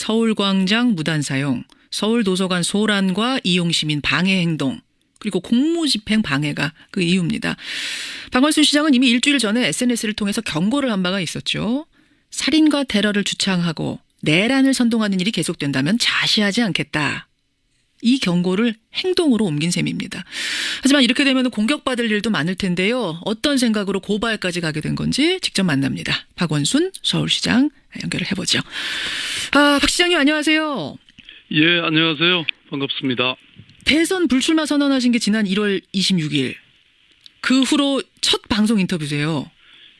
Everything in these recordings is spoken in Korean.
서울광장 무단 사용, 서울도서관 소란과 이용시민 방해 행동, 그리고 공무집행 방해가 그 이유입니다. 박원순 시장은 이미 일주일 전에 SNS를 통해서 경고를 한 바가 있었죠. 살인과 테러를 주창하고 내란을 선동하는 일이 계속된다면 자시하지 않겠다. 이 경고를 행동으로 옮긴 셈입니다. 하지만 이렇게 되면 공격받을 일도 많을 텐데요. 어떤 생각으로 고발까지 가게 된 건지 직접 만납니다. 박원순 서울시장 연결을 해보죠. 박 시장님 안녕하세요. 예, 안녕하세요. 반갑습니다. 대선 불출마 선언하신 게 지난 1월 26일. 그 후로 첫 방송 인터뷰세요.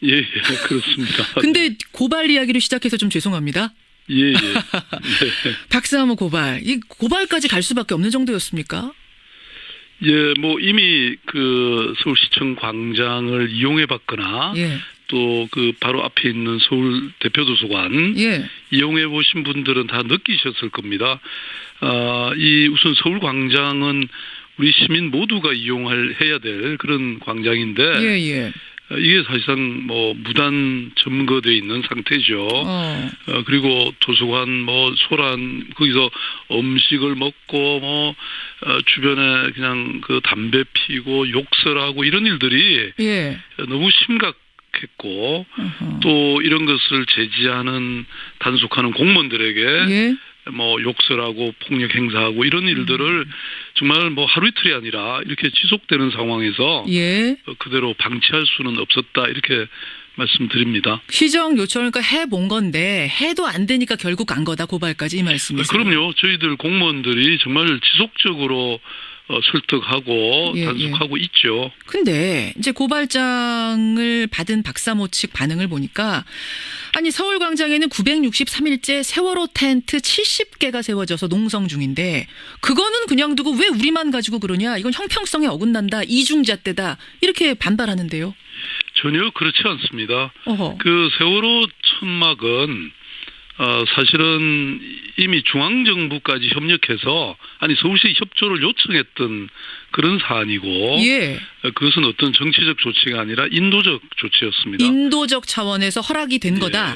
예, 그렇습니다. 근데 고발 이야기로 시작해서 좀 죄송합니다. 예. 네. 박사모 고발. 이 고발까지 갈 수밖에 없는 정도였습니까? 예, 뭐 이미 그 서울시청 광장을 이용해 봤거나 예. 또 그 바로 앞에 있는 서울 대표도서관 예. 이용해 보신 분들은 다 느끼셨을 겁니다. 이 우선 서울 광장은 우리 시민 모두가 해야 될 그런 광장인데 예. 이게 사실상 뭐 무단 점거돼 있는 상태죠. 그리고 도서관 뭐 소란 거기서 음식을 먹고 뭐 주변에 그냥 그 담배 피고 욕설하고 이런 일들이 예. 너무 심각했고 또 이런 것을 제지하는 단속하는 공무원들에게 예. 뭐 욕설하고 폭력 행사하고 이런 일들을 정말 뭐 하루 이틀이 아니라 이렇게 지속되는 상황에서 예. 그대로 방치할 수는 없었다 이렇게 말씀드립니다. 시정 요청을 그러니까 해본 건데 해도 안 되니까 결국 간 거다 고발까지 이 말씀이세요? 그럼요. 저희들 공무원들이 정말 지속적으로 설득하고 단속하고 있죠. 근데 이제 고발장을 받은 박사모 측 반응을 보니까 아니 서울광장에는 963일째 세월호 텐트 70개가 세워져서 농성 중인데 그거는 그냥 두고 왜 우리만 가지고 그러냐. 이건 형평성에 어긋난다. 이중잣대다. 이렇게 반발하는데요. 전혀 그렇지 않습니다. 어허. 그 세월호 천막은 사실은 이미 중앙정부까지 협력해서 서울시 협조를 요청했던 그런 사안이고 예. 그것은 어떤 정치적 조치가 아니라 인도적 조치였습니다. 인도적 차원에서 허락이 된 거다.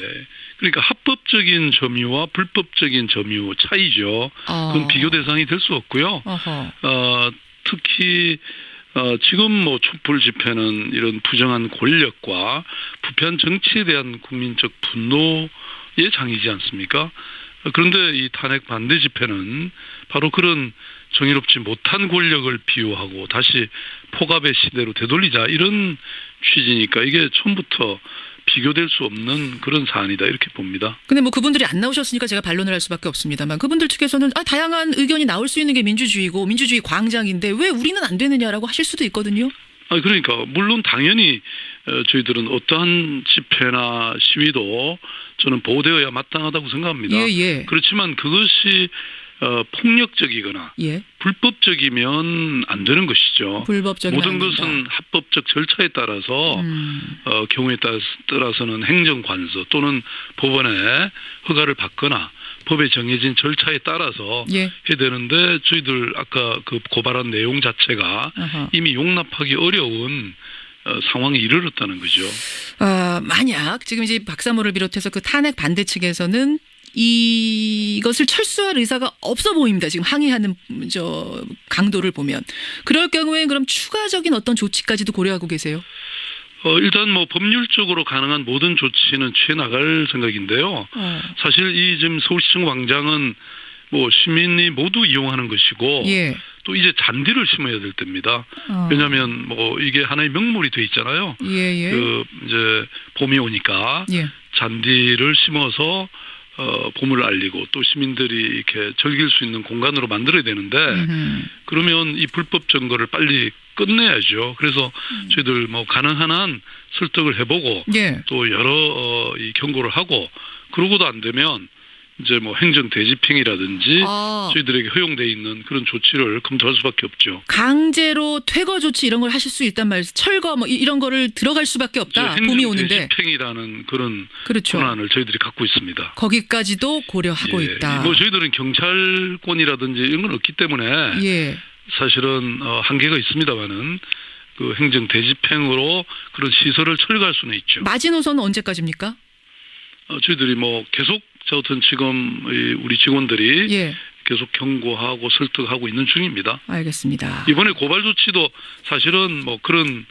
그러니까 합법적인 점유와 불법적인 점유 차이죠. 그건 비교 대상이 될 수 없고요. 특히 지금 뭐 촛불 집회는 이런 부정한 권력과 부패한 정치에 대한 국민적 분노의 장이지 않습니까? 그런데 이 탄핵 반대 집회는 바로 그런 정의롭지 못한 권력을 비유하고 다시 폭압의 시대로 되돌리자 이런 취지니까 이게 처음부터 비교될 수 없는 그런 사안이다 이렇게 봅니다. 근데 뭐 그분들이 안 나오셨으니까 제가 반론을 할 수밖에 없습니다만 그분들 측에서는 다양한 의견이 나올 수 있는 게 민주주의고 민주주의 광장인데 왜 우리는 안 되느냐라고 하실 수도 있거든요. 그러니까 물론 당연히 저희들은 어떠한 집회나 시위도 저는 보호되어야 마땅하다고 생각합니다. 예. 그렇지만 그것이 폭력적이거나 불법적이면 안 되는 것이죠. 모든 것은 합법적 절차에 따라서 경우에 따라서는 행정관서 또는 법원의 허가를 받거나 법에 정해진 절차에 따라서 해야 되는데 저희들 아까 그 고발한 내용 자체가 이미 용납하기 어려운 상황에 이르렀다는 거죠. 만약 지금 이제 박사모를 비롯해서 그 탄핵 반대 측에서는 이것을 철수할 의사가 없어 보입니다. 지금 항의하는 강도를 보면. 그럴 경우에 그럼 추가적인 어떤 조치까지도 고려하고 계세요? 일단 뭐 법률적으로 가능한 모든 조치는 취해 나갈 생각인데요. 사실 이 지금 서울시청 광장은 뭐 시민이 모두 이용하는 것이고 또 이제 잔디를 심어야 될 때입니다. 왜냐하면 뭐 이게 하나의 명물이 돼 있잖아요. 그 이제 봄이 오니까 잔디를 심어서 봄을 알리고 또 시민들이 이렇게 즐길 수 있는 공간으로 만들어야 되는데 그러면 이 불법 점거를 빨리 끝내야죠. 그래서 저희들 뭐 가능한 한 설득을 해보고 또 여러 이 경고를 하고 그러고도 안 되면 이제 뭐 행정 대집행이라든지 저희들에게 허용돼 있는 그런 조치를 검토할 수밖에 없죠. 강제로 퇴거 조치 이런 걸 하실 수 있단 말이에요. 철거 뭐 이런 거를 들어갈 수밖에 없다. 봄이 오는데. 행정 대집행이라는 그런 권한을 저희들이 갖고 있습니다. 거기까지도 고려하고 있다. 뭐 저희들은 경찰권이라든지 이런 건 없기 때문에 사실은 한계가 있습니다만은 그 행정 대집행으로 그런 시설을 철거할 수는 있죠. 마지노선은 언제까지입니까? 저희들이 뭐 계속 자, 어떤 지금 우리 직원들이 예. 계속 경고하고 설득하고 있는 중입니다. 알겠습니다. 이번에 고발 조치도 사실은 뭐 그런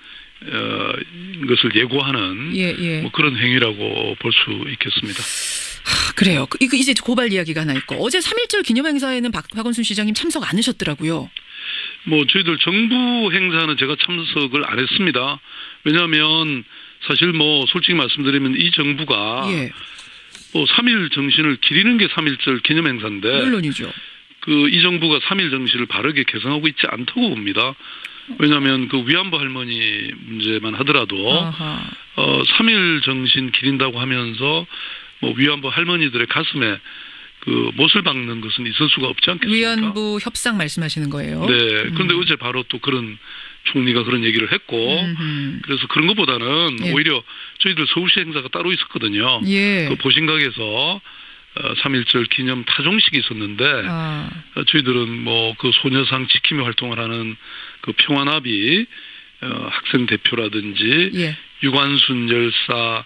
것을 예고하는 뭐 그런 행위라고 볼 수 있겠습니다. 그래요. 이제 고발 이야기가 하나 있고 어제 3.1절 기념행사에는 박원순 시장님 참석 안 하셨더라고요. 뭐 저희들 정부 행사는 제가 참석을 안 했습니다. 왜냐하면 사실 뭐 솔직히 말씀드리면 이 정부가 뭐 3.1 정신을 기리는 게 3.1절 기념행사인데 물론이죠. 이 정부가 3.1 정신을 바르게 개성하고 있지 않다고 봅니다. 왜냐하면 그 위안부 할머니 문제만 하더라도 3.1 정신 기린다고 하면서 뭐 위안부 할머니들의 가슴에 그 못을 박는 것은 있을 수가 없지 않겠습니까? 위안부 협상 말씀하시는 거예요. 네. 그런데 어제 바로 또 그런 총리가 그런 얘기를 했고 그래서 그런 것보다는 오히려 저희들 서울시 행사가 따로 있었거든요. 그 보신각에서 3.1절 기념 타종식이 있었는데 저희들은 뭐 그 소녀상 지킴이 활동을 하는 그 평화나비 학생 대표라든지 유관순 열사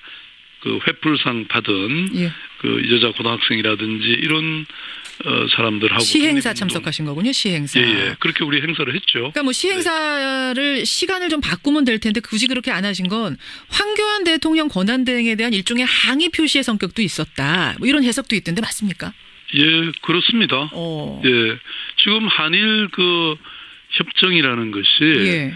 그 횃불상 받은 그 여자 고등학생이라든지 이런 사람들하고 시행사 참석하신 거군요. 시행사. 예, 그렇게 우리 행사를 했죠. 그러니까 뭐 시행사를 시간을 좀 바꾸면 될 텐데 굳이 그렇게 안 하신 건 황교안 대통령 권한대행에 대한 일종의 항의 표시의 성격도 있었다. 뭐 이런 해석도 있던데 맞습니까? 예, 그렇습니다. 예, 지금 한일 그 협정이라는 것이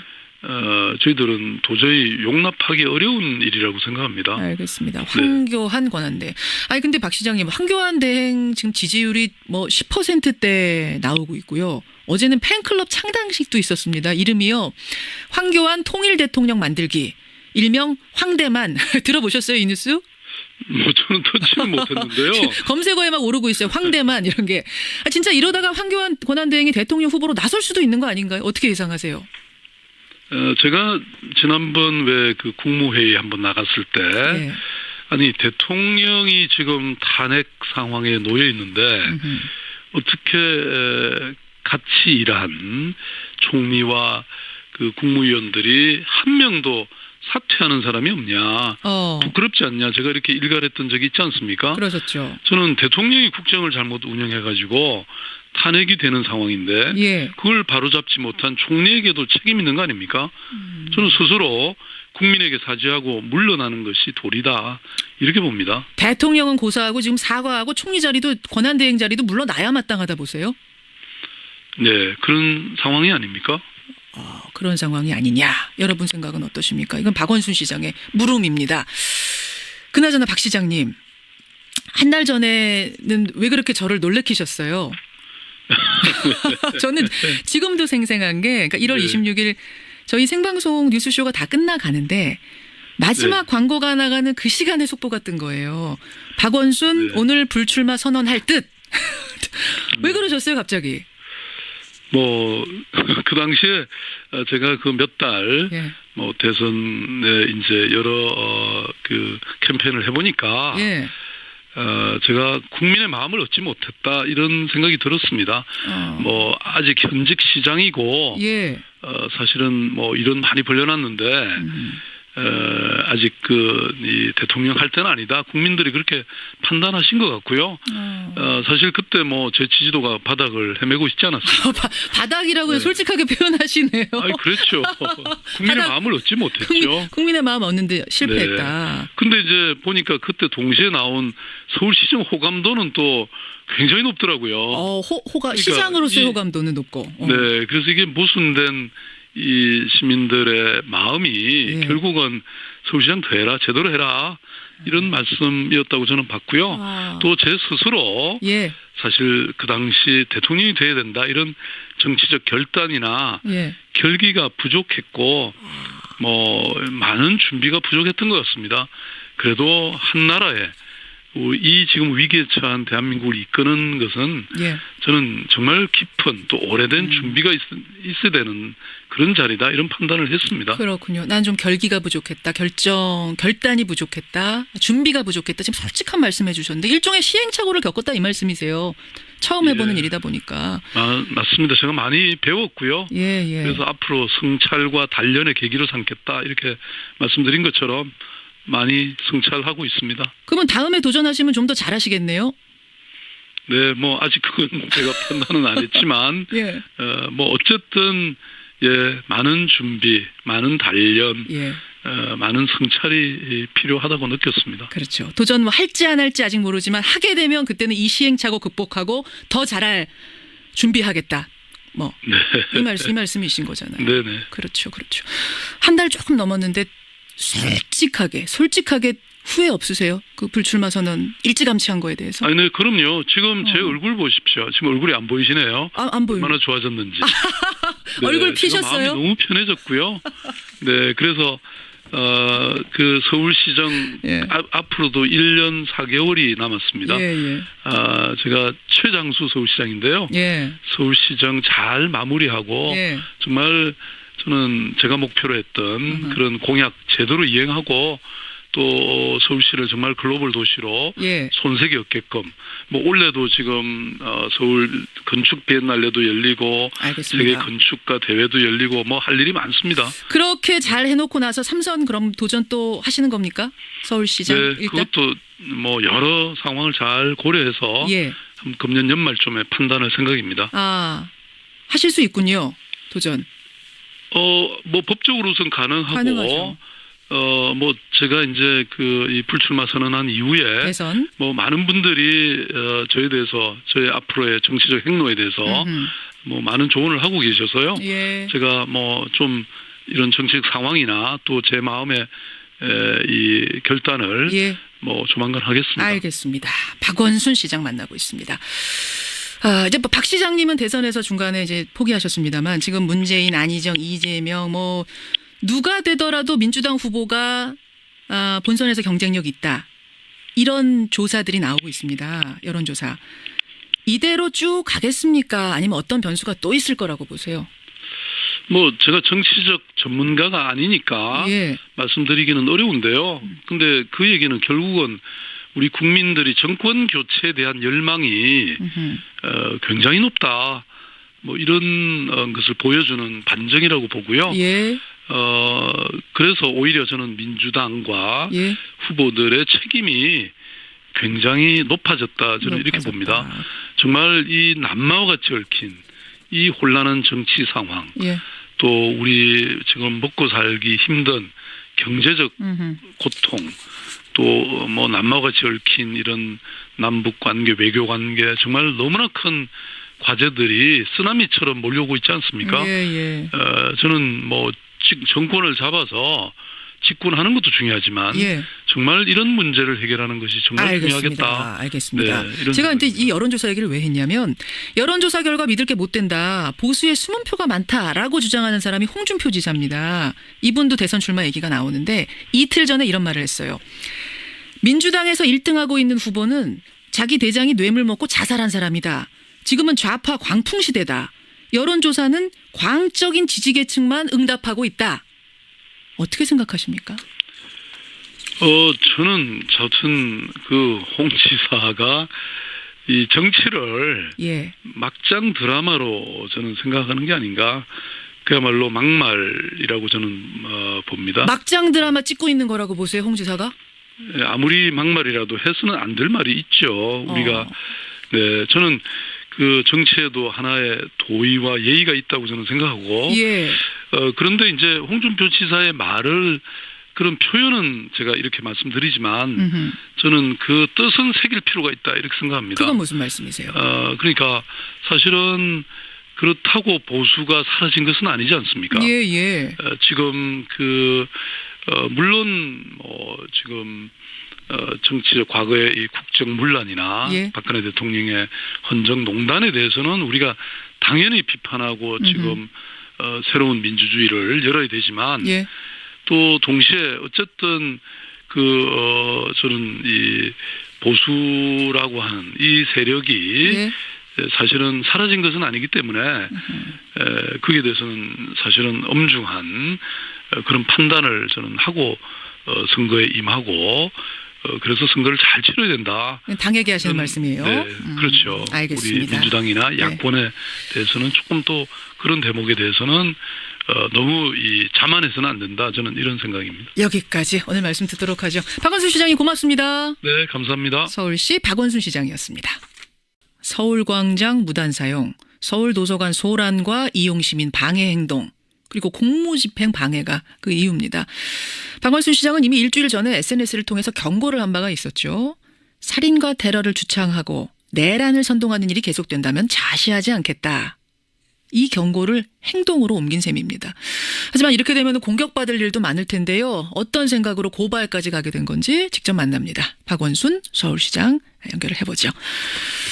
저희들은 도저히 용납하기 어려운 일이라고 생각합니다. 알겠습니다. 황교안 권한대. 아니 근데 박 시장님, 황교안 대행 지금 지지율이 뭐 10%대 나오고 있고요. 어제는 팬클럽 창당식도 있었습니다. 이름이요. 황교안 통일 대통령 만들기. 일명 황대만. 들어보셨어요, 이 뉴스? 뭐 저는 터치는 못했는데요. 검색어에 막 오르고 있어요. 황대만 이런 게. 진짜 이러다가 황교안 권한대행이 대통령 후보로 나설 수도 있는 거 아닌가요? 어떻게 예상하세요? 제가 지난번 왜 그 국무회의 한번 나갔을 때 아니 대통령이 지금 탄핵 상황에 놓여 있는데 어떻게 같이 일한 총리와 그 국무위원들이 한 명도 사퇴하는 사람이 없냐. 부끄럽지 않냐. 제가 이렇게 일갈했던 적이 있지 않습니까? 그러셨죠. 저는 대통령이 국정을 잘못 운영해가지고 탄핵이 되는 상황인데 그걸 바로잡지 못한 총리에게도 책임 있는 거 아닙니까? 저는 스스로 국민에게 사죄하고 물러나는 것이 도리다. 이렇게 봅니다. 대통령은 고사하고 지금 사과하고 총리 자리도 권한대행 자리도 물러나야 마땅하다 보세요? 네. 그런 상황이 아닙니까? 그런 상황이 아니냐. 여러분 생각은 어떠십니까? 이건 박원순 시장의 물음입니다. 그나저나 박 시장님. 한 달 전에는 왜 그렇게 저를 놀래키셨어요? 저는 지금도 생생한 게 그러니까 1월 26일 저희 생방송 뉴스쇼가 다 끝나가는데 마지막 광고가 나가는 그 시간에 속보가 뜬 거예요. 박원순 오늘 불출마 선언할 듯. 왜 그러셨어요 갑자기? 뭐 그 당시에 제가 그 몇 달 뭐 대선에 이제 여러 그 캠페인을 해보니까 제가 국민의 마음을 얻지 못했다 이런 생각이 들었습니다. 뭐 아직 현직 시장이고 사실은 뭐 일은 많이 벌려놨는데 아직 이 대통령 할 때는 아니다. 국민들이 그렇게 판단하신 것 같고요. 사실 그때 뭐 제 지지도가 바닥을 헤매고 있지 않았습니까? 바닥이라고 솔직하게 표현하시네요. 아니 그렇죠. 국민의 마음을 얻지 못했죠. 국민의 마음 얻는데 실패했다. 근데 이제 보니까 그때 동시에 나온 서울시장 호감도는 또 굉장히 높더라고요. 그러니까 시장으로서의 호감도는 높고. 네, 그래서 이게 모순된 이 시민들의 마음이 결국은 서울시장 되라, 제대로 해라 이런 말씀이었다고 저는 봤고요. 또 제 스스로 사실 그 당시 대통령이 돼야 된다 이런 정치적 결단이나 결기가 부족했고 뭐 많은 준비가 부족했던 것 같습니다. 그래도 한 나라에 이 지금 위기에 처한 대한민국을 이끄는 것은 저는 정말 깊은 또 오래된 준비가 있어야 되는 그런 자리다 이런 판단을 했습니다. 그렇군요. 난 좀 결기가 부족했다. 결단이 부족했다. 준비가 부족했다. 지금 솔직한 말씀해 주셨는데 일종의 시행착오를 겪었다 이 말씀이세요. 처음 해보는 일이다 보니까. 맞습니다. 제가 많이 배웠고요. 그래서 앞으로 성찰과 단련의 계기로 삼겠다 이렇게 말씀드린 것처럼 많이 성찰하고 있습니다. 그러면 다음에 도전하시면 좀 더 잘하시겠네요? 네, 뭐 아직 그건 제가 판단은 안 했지만, 예. 뭐 어쨌든 예, 많은 준비, 많은 단련, 예. 많은 성찰이 필요하다고 느꼈습니다. 그렇죠. 도전 뭐 할지 안 할지 아직 모르지만 하게 되면 그때는 이 시행착오 극복하고 더 잘할 준비하겠다. 뭐 이 네. 말씀이신 거잖아요. 네네. 그렇죠. 한 달 조금 넘었는데 솔직하게 후회 없으세요? 그 불출마 선언 일찌감치 한 거에 대해서? 아니, 네, 그럼요. 지금 제 얼굴 보십시오. 지금 얼굴이 안 보이시네요. 안 보여요. 얼마나 좋아졌는지. 네, 얼굴 피셨어요? 마음이 너무 편해졌고요. 네, 그래서 그 서울시장 예. 앞으로도 1년 4개월이 남았습니다. 예. 제가 최장수 서울시장인데요. 예. 서울시장 잘 마무리하고 예. 정말 저는 제가 목표로 했던 그런 공약 제대로 이행하고 또 서울시를 정말 글로벌 도시로 예. 손색이 없게끔 뭐 올해도 지금 서울 건축 비엔날레도 열리고 알겠습니다. 세계 건축가 대회도 열리고 뭐 할 일이 많습니다. 그렇게 잘 해놓고 나서 3선 그럼 도전 또 하시는 겁니까? 서울시장 네, 일단? 그것도 뭐 여러 상황을 잘 고려해서 예. 금년 연말쯤에 판단할 생각입니다. 하실 수 있군요. 도전. 뭐 법적으로선 가능하죠. 뭐 제가 이제 이 불출마 선언한 이후에 대선. 뭐 많은 분들이 저에 대해서 저의 앞으로의 정치적 행로에 대해서 뭐 많은 조언을 하고 계셔서요. 예. 제가 뭐 좀 이런 정치적 상황이나 또 제 마음의 이 결단을 예. 뭐 조만간 하겠습니다. 알겠습니다. 박원순 시장 만나고 있습니다. 이제 뭐 박 시장님은 대선에서 중간에 이제 포기하셨습니다만 지금 문재인, 안희정, 이재명 뭐 누가 되더라도 민주당 후보가 본선에서 경쟁력 있다. 이런 조사들이 나오고 있습니다. 여론조사. 이대로 쭉 가겠습니까? 아니면 어떤 변수가 또 있을 거라고 보세요? 뭐 제가 정치적 전문가가 아니니까 예. 말씀드리기는 어려운데요. 근데 그 얘기는 결국은 우리 국민들이 정권 교체에 대한 열망이 굉장히 높다. 뭐 이런 것을 보여주는 반증이라고 보고요. 예. 그래서 오히려 저는 민주당과 예. 후보들의 책임이 굉장히 높아졌다. 저는 이렇게 봅니다. 정말 이 남마와 같이 얽힌 이 혼란한 정치 상황, 예. 또 우리 지금 먹고 살기 힘든 경제적 고통, 또 뭐 남마와 같이 얽힌 이런 남북 관계, 외교 관계 정말 너무나 큰 과제들이 쓰나미처럼 몰려오고 있지 않습니까? 예. 저는 뭐 정권을 잡아서 집권하는 것도 중요하지만 예. 정말 이런 문제를 해결하는 것이 정말 중요하겠다. 알겠습니다. 네, 제가 이제 이 여론조사 얘기를 왜 했냐면 여론조사 결과 믿을 게 못 된다. 보수의 숨은 표가 많다라고 주장하는 사람이 홍준표 지사입니다. 이분도 대선 출마 얘기가 나오는데 이틀 전에 이런 말을 했어요. 민주당에서 1등하고 있는 후보는 자기 대장이 뇌물 먹고 자살한 사람이다. 지금은 좌파 광풍 시대다. 여론조사는 광적인 지지계층만 응답하고 있다. 어떻게 생각하십니까? 저는 저튼 홍 지사가 이 정치를 예. 막장 드라마로 저는 생각하는 게 아닌가. 그야말로 막말이라고 저는 봅니다. 막장 드라마 찍고 있는 거라고 보세요, 홍 지사가? 아무리 막말이라도 해서는 안 될 말이 있죠. 우리가 네, 저는 그 정치에도 하나의 도의와 예의가 있다고 저는 생각하고. 예. 그런데 이제 홍준표 지사의 말을 그런 표현은 제가 이렇게 말씀드리지만 저는 그 뜻은 새길 필요가 있다 이렇게 생각합니다. 그건 무슨 말씀이세요? 그러니까 사실은 그렇다고 보수가 사라진 것은 아니지 않습니까? 예. 지금 물론 지금 정치적 과거의 이 국정문란이나 예. 박근혜 대통령의 헌정농단에 대해서는 우리가 당연히 비판하고 지금 새로운 민주주의를 열어야 되지만 예. 또 동시에 어쨌든 저는 이 보수라고 하는 이 세력이 예. 사실은 사라진 것은 아니기 때문에 거기에 대해서는 사실은 엄중한 그런 판단을 저는 하고 선거에 임하고 그래서 선거를 잘 치러야 된다. 당에게 하시는 말씀이에요. 네, 그렇죠. 알겠습니다. 우리 민주당이나 야권에 대해서는 조금 또 그런 대목에 대해서는 너무 자만해서는 안 된다. 저는 이런 생각입니다. 여기까지 오늘 말씀 듣도록 하죠. 박원순 시장님 고맙습니다. 네, 감사합니다. 서울시 박원순 시장이었습니다. 서울광장 무단 사용, 서울도서관 소란과 이용시민 방해 행동, 그리고 공무집행 방해가 그 이유입니다. 박원순 시장은 이미 일주일 전에 SNS를 통해서 경고를 한 바가 있었죠. 살인과 테러를 주창하고 내란을 선동하는 일이 계속된다면 자시하지 않겠다. 이 경고를 행동으로 옮긴 셈입니다. 하지만 이렇게 되면 공격받을 일도 많을 텐데요. 어떤 생각으로 고발까지 가게 된 건지 직접 만납니다. 박원순 서울시장 연결을 해보죠.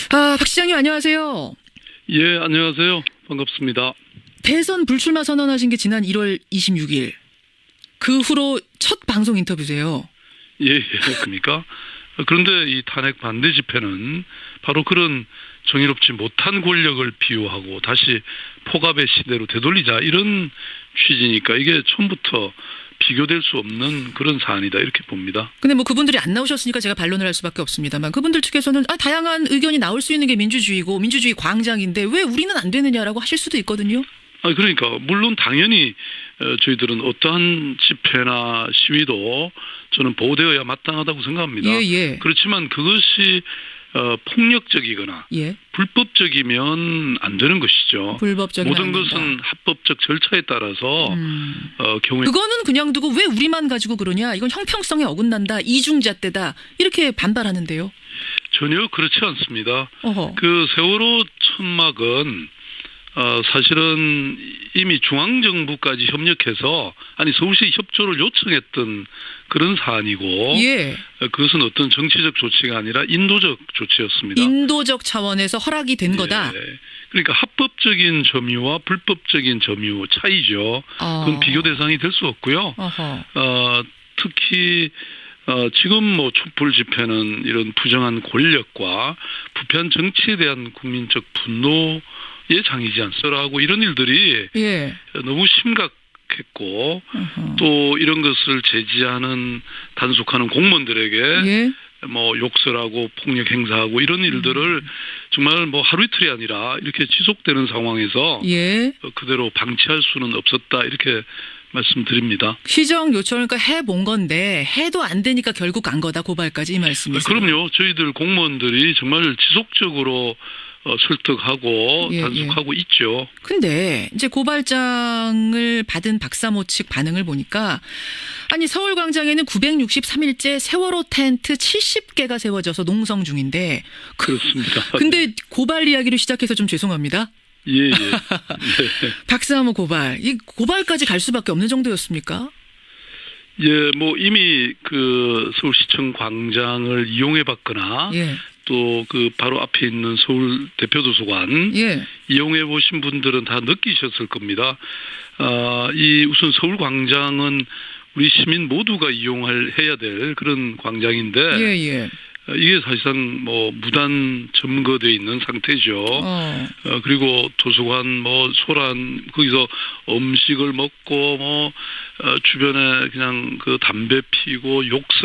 박 시장님 안녕하세요. 예, 안녕하세요. 반갑습니다. 대선 불출마 선언하신 게 지난 1월 26일. 그 후로 첫 방송 인터뷰세요. 예, 그렇습니까? 그런데 이 탄핵 반대 집회는 바로 그런 정의롭지 못한 권력을 비유하고 다시 폭압의 시대로 되돌리자 이런 취지니까 이게 처음부터 비교될 수 없는 그런 사안이다 이렇게 봅니다. 근데 뭐 그분들이 안 나오셨으니까 제가 반론을 할 수밖에 없습니다만 그분들 측에서는 다양한 의견이 나올 수 있는 게 민주주의고 민주주의 광장인데 왜 우리는 안 되느냐라고 하실 수도 있거든요. 그러니까 물론 당연히 저희들은 어떠한 집회나 시위도 저는 보호되어야 마땅하다고 생각합니다. 예. 그렇지만 그것이 폭력적이거나 불법적이면 안 되는 것이죠. 모든 것은 합법적 절차에 따라서 경우에 그거는 그냥 두고 왜 우리만 가지고 그러냐. 이건 형평성에 어긋난다. 이중잣대다. 이렇게 반발하는데요. 전혀 그렇지 않습니다. 어허. 그 세월호 천막은 사실은 이미 중앙정부까지 협력해서 서울시 협조를 요청했던 그런 사안이고 예. 그것은 어떤 정치적 조치가 아니라 인도적 조치였습니다. 인도적 차원에서 허락이 된 거다. 그러니까 합법적인 점유와 불법적인 점유 차이죠. 그건 비교 대상이 될 수 없고요. 특히 지금 뭐 촛불 집회는 이런 부정한 권력과 부패한 정치에 대한 국민적 분노 장이지 않소라고 이런 일들이 너무 심각했고 또 이런 것을 제지하는 단속하는 공무원들에게 뭐 욕설하고 폭력 행사하고 이런 일들을 정말 뭐 하루 이틀이 아니라 이렇게 지속되는 상황에서 그대로 방치할 수는 없었다 이렇게 말씀드립니다. 시정 요청을 해본 건데 해도 안 되니까 결국 간 거다 고발까지 이 말씀이세요? 그럼요. 저희들 공무원들이 정말 지속적으로 설득하고 단속하고 있죠. 근데 이제 고발장을 받은 박사모 측 반응을 보니까 서울광장에는 963일째 세월호 텐트 70개가 세워져서 농성 중인데 그렇습니다. 근데 고발 이야기를 시작해서 좀 죄송합니다. 예. 박사모 고발. 이 고발까지 갈 수밖에 없는 정도였습니까? 예, 뭐 이미 그 서울시청 광장을 이용해 봤거나 또 그 바로 앞에 있는 서울 대표도서관 이용해 보신 분들은 다 느끼셨을 겁니다. 이 우선 서울 광장은 우리 시민 모두가 해야 될 그런 광장인데 이게 사실상 뭐 무단 점거되어 있는 상태죠. 그리고 도서관 뭐 소란 거기서 음식을 먹고 뭐 주변에 그냥 그 담배 피고 욕설